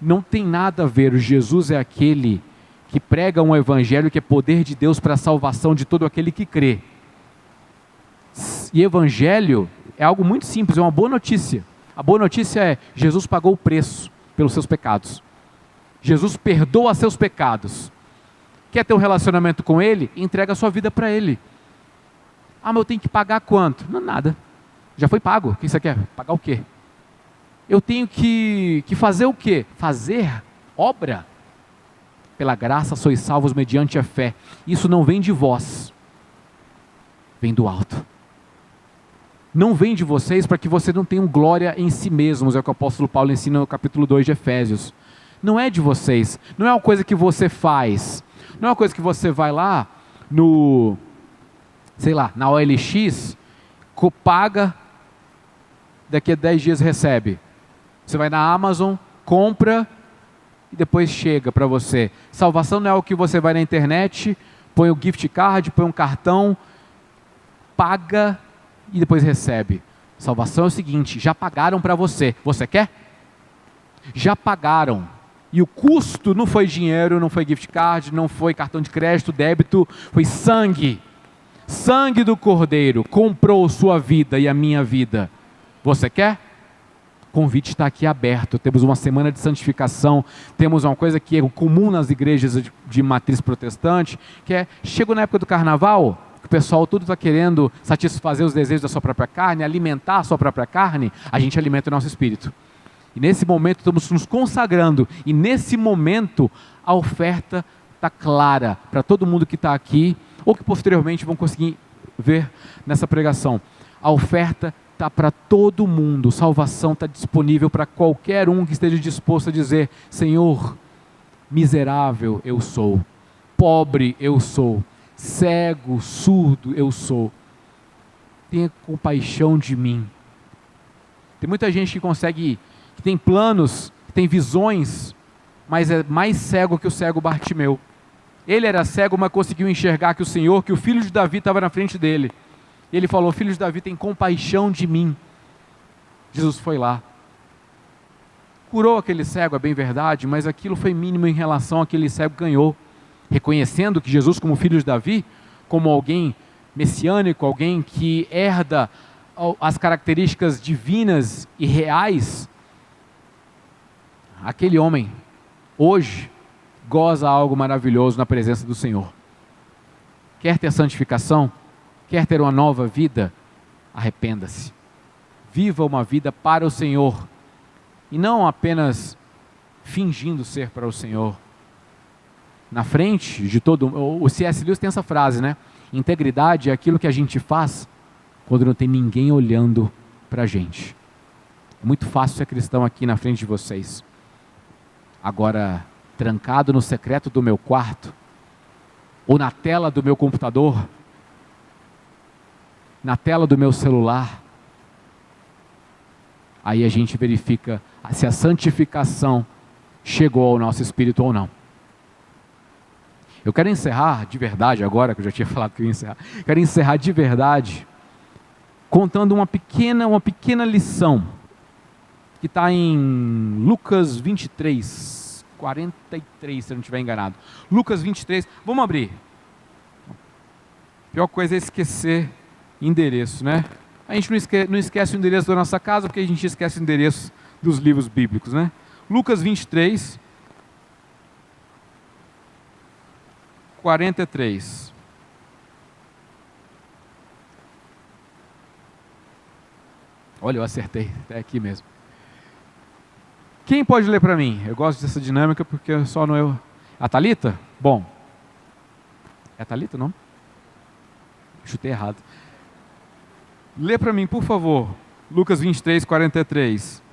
Não tem nada a ver. O Jesus é aquele que prega um evangelho que é poder de Deus para a salvação de todo aquele que crê. E evangelho é algo muito simples, é uma boa notícia. A boa notícia é: Jesus pagou o preço pelos seus pecados. Jesus perdoa seus pecados. Quer ter um relacionamento com Ele? Entrega a sua vida para Ele. Ah, mas eu tenho que pagar quanto? Não, nada. Já foi pago. O que você quer? Pagar o quê? Eu tenho que fazer o quê? Fazer obra. Pela graça sois salvos mediante a fé. Isso não vem de vós. Vem do alto. Não vem de vocês para que vocês não tenham glória em si mesmos. É o que o apóstolo Paulo ensina no capítulo 2 de Efésios. Não é de vocês. Não é uma coisa que você faz. Não é uma coisa que você vai lá na OLX, paga, daqui a 10 dias recebe. Você vai na Amazon, compra e depois chega para você. Salvação não é o que você vai na internet, põe o gift card, põe um cartão, paga e depois recebe. Salvação é o seguinte: já pagaram para você. Você quer? Já pagaram. E o custo não foi dinheiro, não foi gift card, não foi cartão de crédito, débito, foi sangue. Sangue do Cordeiro comprou sua vida e a minha vida. Você quer? O convite está aqui aberto. Temos uma semana de santificação, temos uma coisa que é comum nas igrejas de matriz protestante, que é: chega na época do carnaval, o pessoal tudo está querendo satisfazer os desejos da sua própria carne, alimentar a sua própria carne, a gente alimenta o nosso espírito. E nesse momento estamos nos consagrando, e nesse momento a oferta está clara para todo mundo que está aqui, ou que posteriormente vão conseguir ver nessa pregação. A oferta está para todo mundo, salvação está disponível para qualquer um que esteja disposto a dizer: Senhor, miserável eu sou, pobre eu sou, cego, surdo eu sou, tenha compaixão de mim. Tem muita gente que tem planos, que tem visões, mas é mais cego que o cego Bartimeu. Ele era cego, mas conseguiu enxergar que o filho de Davi estava na frente dele. E ele falou: filho de Davi, tem compaixão de mim. Jesus foi lá, curou aquele cego, é bem verdade, mas aquilo foi mínimo em relação àquele cego ganhou, reconhecendo que Jesus, como filho de Davi, como alguém messiânico, alguém que herda as características divinas e reais, aquele homem hoje goza algo maravilhoso na presença do Senhor. Quer ter santificação? Quer ter uma nova vida? Arrependa-se. Viva uma vida para o Senhor e não apenas fingindo ser para o Senhor. Na frente de todo... O C.S. Lewis tem essa frase, né? Integridade é aquilo que a gente faz quando não tem ninguém olhando para a gente. É muito fácil ser cristão aqui na frente de vocês. Agora, trancado no secreto do meu quarto, ou na tela do meu computador, na tela do meu celular, aí a gente verifica se a santificação chegou ao nosso espírito ou não. Eu quero encerrar de verdade agora, que eu já tinha falado que eu ia encerrar, quero encerrar de verdade contando uma pequena lição que está em Lucas 23, 43, se eu não estiver enganado. Lucas 23, vamos abrir. A pior coisa é esquecer endereço, né? A gente não esquece o endereço da nossa casa, porque a gente esquece o endereço dos livros bíblicos, né? Lucas 23, 43. Olha, eu acertei, é aqui mesmo. Quem pode ler para mim? Eu gosto dessa dinâmica porque só não eu. A Thalita? Bom. É a Thalita, não? Chutei errado. Lê para mim, por favor. Lucas 23, 43.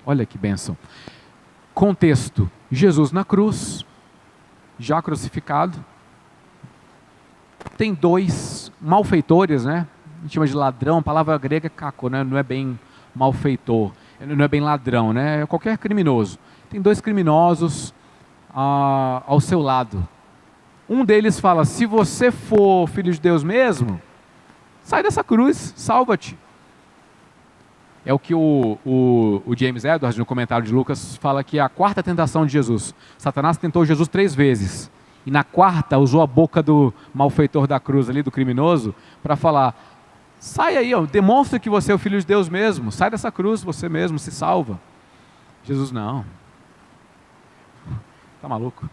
Olha que bênção. Contexto: Jesus na cruz, já crucificado. Tem dois malfeitores, né? A gente chama de ladrão, a palavra grega é kako, né? Não é bem malfeitor, não é bem ladrão, né? É qualquer criminoso. Tem dois criminosos ao seu lado. Um deles fala: se você for filho de Deus mesmo, sai dessa cruz, salva-te. É o que o James Edwards, no comentário de Lucas, fala que é a quarta tentação de Jesus. Satanás tentou Jesus 3 vezes. E na quarta usou a boca do malfeitor da cruz ali, do criminoso, para falar: sai aí, ó, demonstra que você é o filho de Deus mesmo, sai dessa cruz, você mesmo se salva. Jesus: não. Tá maluco?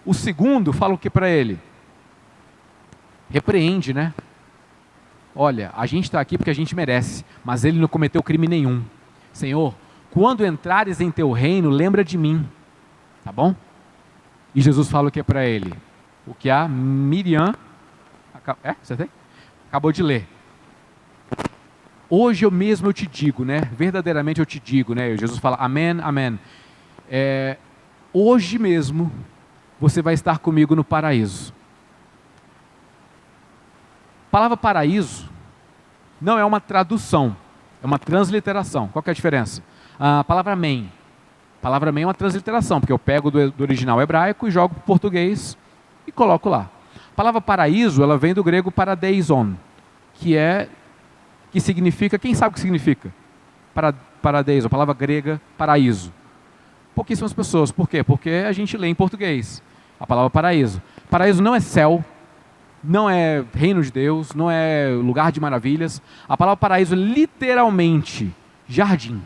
O segundo fala o que para ele? Repreende, né? Olha, a gente está aqui porque a gente merece, mas ele não cometeu crime nenhum. Senhor, quando entrares em teu reino, lembra de mim, tá bom? E Jesus fala o que para ele? O que a Miriam, você tem? Acabou de ler. Hoje eu te digo, né? Verdadeiramente eu te digo, né? Jesus fala: amém, amém. Hoje mesmo você vai estar comigo no paraíso. A palavra paraíso não é uma tradução, é uma transliteração. Qual que é a diferença? A palavra amém. A palavra amém é uma transliteração, porque eu pego do original hebraico e jogo para o português e coloco lá. A palavra paraíso, ela vem do grego paradeison, que significa, quem sabe o que significa? Paradeison, a palavra grega paraíso. Pouquíssimas pessoas. Por quê? Porque a gente lê em português a palavra paraíso. Paraíso não é céu, não é reino de Deus, não é lugar de maravilhas. A palavra paraíso é literalmente jardim.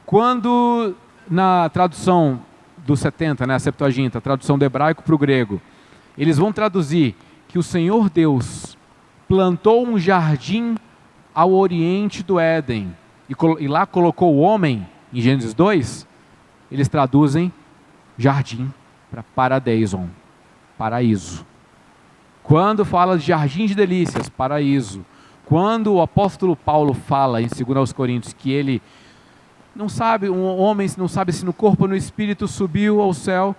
Quando na tradução dos 70, né, a Septuaginta, a tradução do hebraico para o grego, eles vão traduzir que o Senhor Deus plantou um jardim ao oriente do Éden e lá colocou o homem, em Gênesis 2, eles traduzem jardim para paradeison, paraíso. Quando fala de jardim de delícias, paraíso. Quando o apóstolo Paulo fala em 2 Coríntios que ele não sabe, um homem não sabe se no corpo ou no espírito subiu ao céu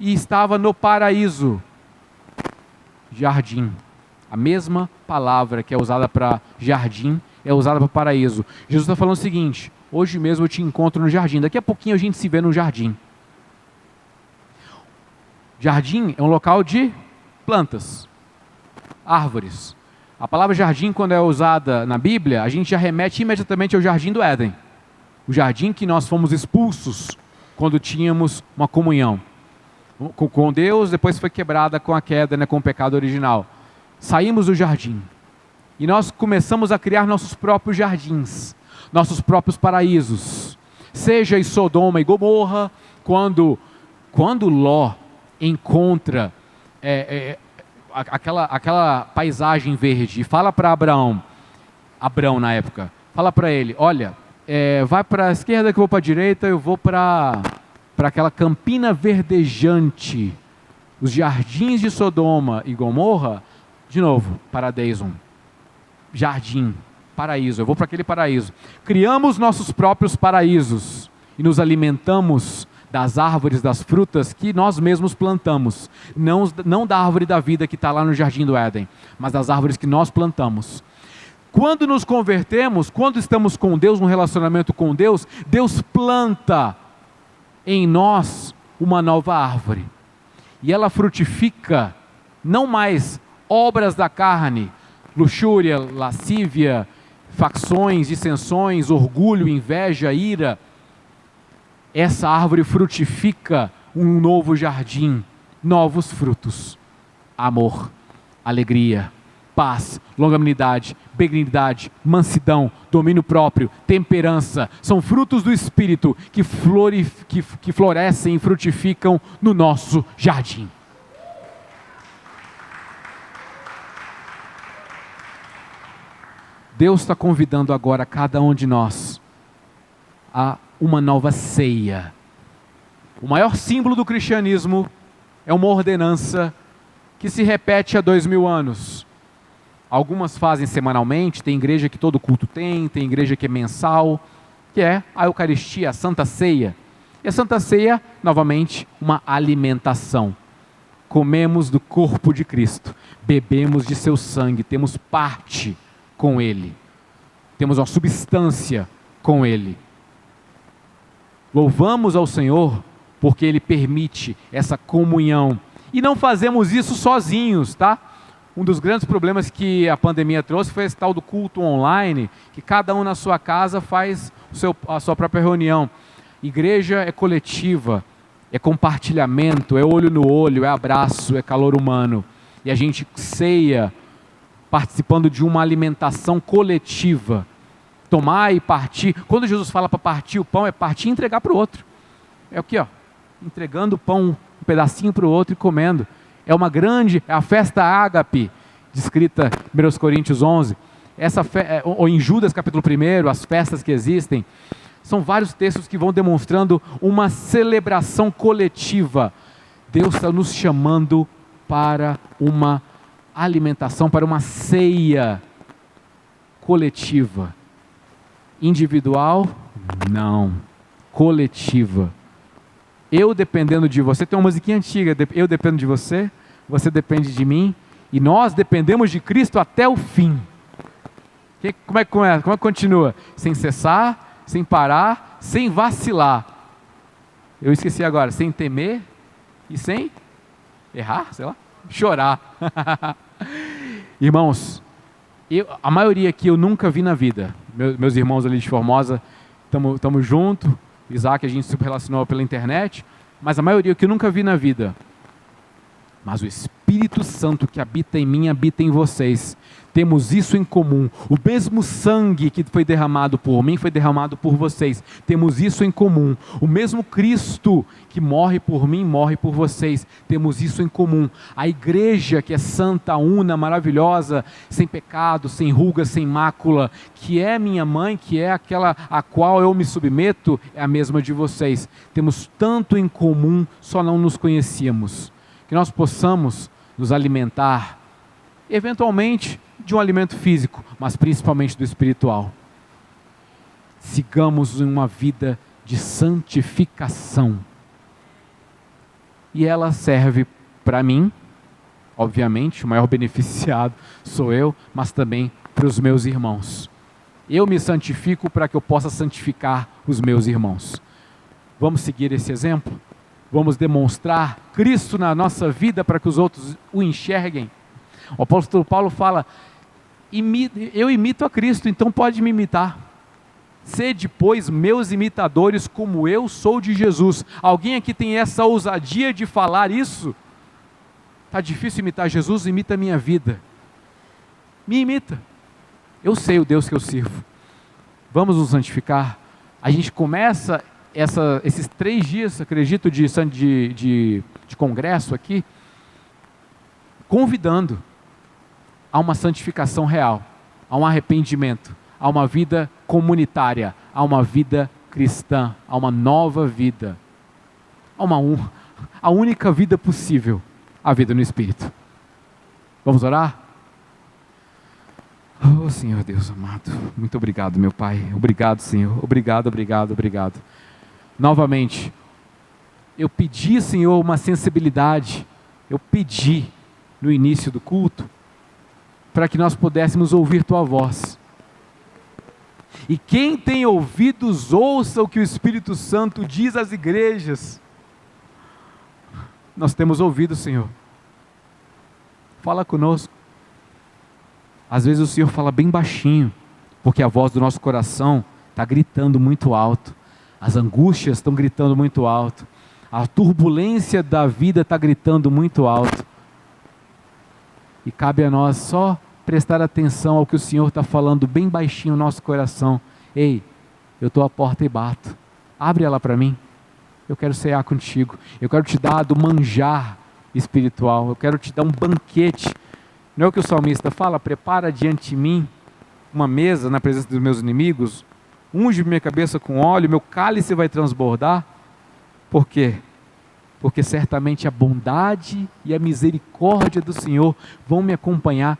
e estava no paraíso. Jardim. A mesma palavra que é usada para jardim é usada para paraíso. Jesus está falando o seguinte: hoje mesmo eu te encontro no jardim. Daqui a pouquinho a gente se vê no jardim. Jardim é um local de plantas, árvores. A palavra jardim, quando é usada na Bíblia, a gente já remete imediatamente ao jardim do Éden. O jardim que nós fomos expulsos quando tínhamos uma comunhão com Deus, depois foi quebrada com a queda, né, com o pecado original. Saímos do jardim e nós começamos a criar nossos próprios jardins, nossos próprios paraísos. Seja em Sodoma e Gomorra, quando Ló encontra aquela paisagem verde e fala para Abrão na época, fala para ele: olha, vai para a esquerda que eu vou para a direita, eu vou para aquela campina verdejante, os jardins de Sodoma e Gomorra. De novo, paradeison, jardim, paraíso, eu vou para aquele paraíso. Criamos nossos próprios paraísos. e nos alimentamos das árvores, das frutas que nós mesmos plantamos, não da árvore da vida que está lá no Jardim do Éden, mas das árvores que nós plantamos. Quando nos convertemos, quando estamos com Deus, num relacionamento com Deus, Deus planta em nós uma nova árvore, e ela frutifica não mais obras da carne, luxúria, lascívia, facções, dissensões, orgulho, inveja, ira. Essa árvore frutifica um novo jardim, novos frutos: amor, alegria, paz, longanimidade, benignidade, mansidão, domínio próprio, temperança. São frutos do Espírito que florescem e frutificam no nosso jardim. Deus está convidando agora cada um de nós a uma nova ceia. O maior símbolo do cristianismo é uma ordenança que se repete há 2000 anos. Algumas fazem semanalmente, tem igreja que todo culto tem igreja que é mensal, que é a Eucaristia, a Santa Ceia. E a Santa Ceia, novamente, uma alimentação. Comemos do corpo de Cristo, bebemos de seu sangue, temos parte com Ele, temos uma substância com Ele. Louvamos ao Senhor porque Ele permite essa comunhão, e não fazemos isso sozinhos, tá? Um dos grandes problemas que a pandemia trouxe foi esse tal do culto online, que cada um na sua casa faz a sua própria reunião. Igreja é coletiva, é compartilhamento, é olho no olho, é abraço, é calor humano, e a gente ceia participando de uma alimentação coletiva. Tomar e partir. Quando Jesus fala para partir o pão, é partir e entregar para o outro. É o que, ó, entregando o pão, um pedacinho para o outro e comendo. É a festa ágape, descrita em 1 Coríntios 11. Ou em Judas capítulo 1, as festas que existem. São vários textos que vão demonstrando uma celebração coletiva. Deus está nos chamando para uma alimentação, para uma ceia coletiva. Individual? Não. Coletiva. Eu dependendo de você, tem uma musiquinha antiga, eu dependo de você, você depende de mim, e nós dependemos de Cristo até o fim. Como é que continua? Sem cessar, sem parar, sem vacilar. Eu esqueci agora, sem temer e sem errar, sei lá, chorar. Irmãos, a maioria aqui eu nunca vi na vida. Meus irmãos ali de Formosa, estamos juntos. Isaac, a gente se relacionou pela internet, mas a maioria que eu nunca vi na vida. Mas o Espírito Santo que habita em mim, habita em vocês. Temos isso em comum. O mesmo sangue que foi derramado por mim, foi derramado por vocês. Temos isso em comum. O mesmo Cristo que morre por mim, morre por vocês. Temos isso em comum. A igreja que é santa, una, maravilhosa, sem pecado, sem ruga, sem mácula, que é minha mãe, que é aquela a qual eu me submeto, é a mesma de vocês. Temos tanto em comum, só não nos conhecíamos. Que nós possamos nos alimentar, eventualmente, de um alimento físico, mas principalmente do espiritual. Sigamos uma vida de santificação. E ela serve para mim, obviamente, o maior beneficiado sou eu, mas também para os meus irmãos. Eu me santifico para que eu possa santificar os meus irmãos. Vamos seguir esse exemplo? Vamos demonstrar Cristo na nossa vida para que os outros o enxerguem? O apóstolo Paulo fala, eu imito a Cristo, então pode me imitar. Sede, pois, meus imitadores, como eu sou de Jesus. Alguém aqui tem essa ousadia de falar isso? Está difícil imitar Jesus? Imita a minha vida. Me imita. Eu sei o Deus que eu sirvo. Vamos nos santificar. A gente começa esses 3 dias, acredito, de congresso aqui, convidando a uma santificação real, a um arrependimento, a uma vida comunitária, a uma vida cristã, a uma nova vida, a única vida possível, a vida no Espírito. Vamos orar? Oh Senhor Deus amado, muito obrigado meu Pai, obrigado Senhor, obrigado. Novamente, eu pedi, Senhor, uma sensibilidade, eu pedi no início do culto, para que nós pudéssemos ouvir Tua voz. E quem tem ouvidos, ouça o que o Espírito Santo diz às igrejas. Nós temos ouvido, Senhor. Fala conosco. Às vezes o Senhor fala bem baixinho, porque a voz do nosso coração está gritando muito alto. As angústias estão gritando muito alto. A turbulência da vida está gritando muito alto. E cabe a nós só prestar atenção ao que o Senhor está falando bem baixinho no nosso coração. Ei, eu estou à porta e bato. Abre ela para mim. Eu quero cear contigo. Eu quero te dar do manjar espiritual. Eu quero te dar um banquete. Não é o que o salmista fala? Prepara diante de mim uma mesa na presença dos meus inimigos. Unge minha cabeça com óleo. Meu cálice vai transbordar. Por quê? Porque certamente a bondade e a misericórdia do Senhor vão me acompanhar,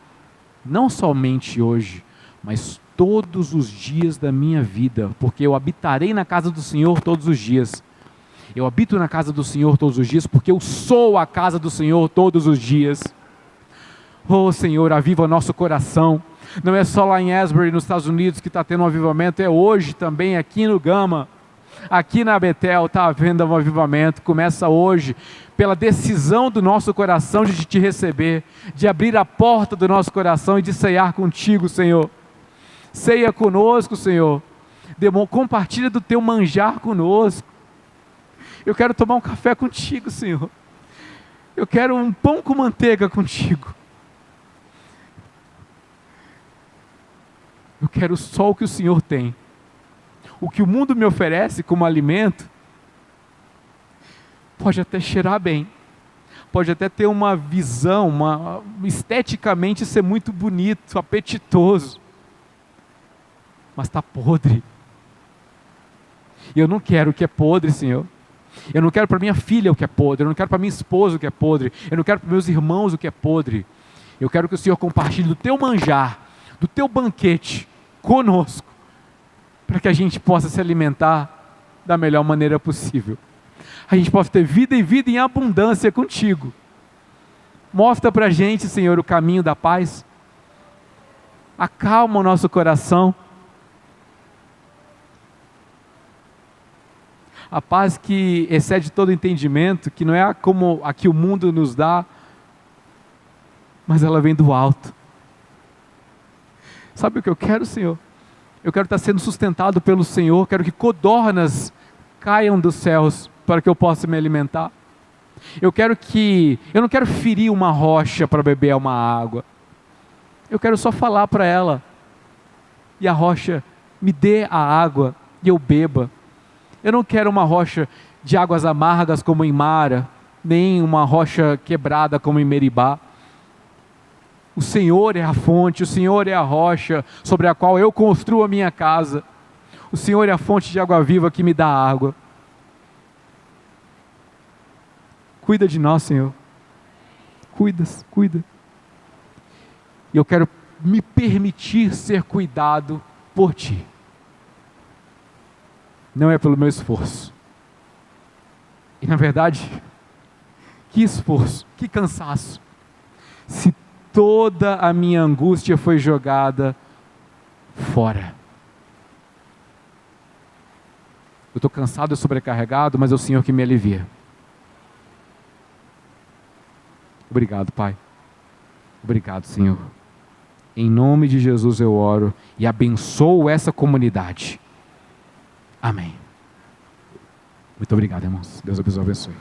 não somente hoje, mas todos os dias da minha vida, porque eu habitarei na casa do Senhor todos os dias. Eu habito na casa do Senhor todos os dias, porque eu sou a casa do Senhor todos os dias. Oh Senhor, aviva nosso coração. Não é só lá em Asbury, nos Estados Unidos, que está tendo um avivamento, é hoje também aqui no Gama. Aqui na Betel está havendo um avivamento, começa hoje, pela decisão do nosso coração de te receber, de abrir a porta do nosso coração e de ceiar contigo, Senhor. Ceia conosco, Senhor. Compartilha do teu manjar conosco. Eu quero tomar um café contigo, Senhor. Eu quero um pão com manteiga contigo. Eu quero só o que o Senhor tem. O que o mundo me oferece como alimento, pode até cheirar bem, pode até ter uma visão, esteticamente ser muito bonito, apetitoso, mas está podre. E eu não quero o que é podre, Senhor. Eu não quero para minha filha o que é podre, eu não quero para minha esposa o que é podre, eu não quero para meus irmãos o que é podre. Eu quero que o Senhor compartilhe do teu manjar, do teu banquete conosco, para que a gente possa se alimentar da melhor maneira possível. A gente possa ter vida e vida em abundância contigo. Mostra para a gente, Senhor, o caminho da paz. Acalma o nosso coração. A paz que excede todo entendimento, que não é como a que o mundo nos dá, mas ela vem do alto. Sabe o que eu quero, Senhor? Eu quero estar sendo sustentado pelo Senhor, quero que codornas caiam dos céus para que eu possa me alimentar. Eu não quero ferir uma rocha para beber uma água. Eu quero só falar para ela, e a rocha me dê a água e eu beba. Eu não quero uma rocha de águas amargas como em Mara, nem uma rocha quebrada como em Meribá. O Senhor é a fonte, o Senhor é a rocha sobre a qual eu construo a minha casa. O Senhor é a fonte de água viva que me dá água. Cuida de nós, Senhor. Cuida. E eu quero me permitir ser cuidado por Ti. Não é pelo meu esforço. E na verdade, que esforço, que cansaço. Se toda a minha angústia foi jogada fora. Eu estou cansado e sobrecarregado, mas é o Senhor que me alivia. Obrigado, Pai. Obrigado, Senhor. Em nome de Jesus eu oro e abençoo essa comunidade. Amém. Muito obrigado, irmãos. Deus abençoe.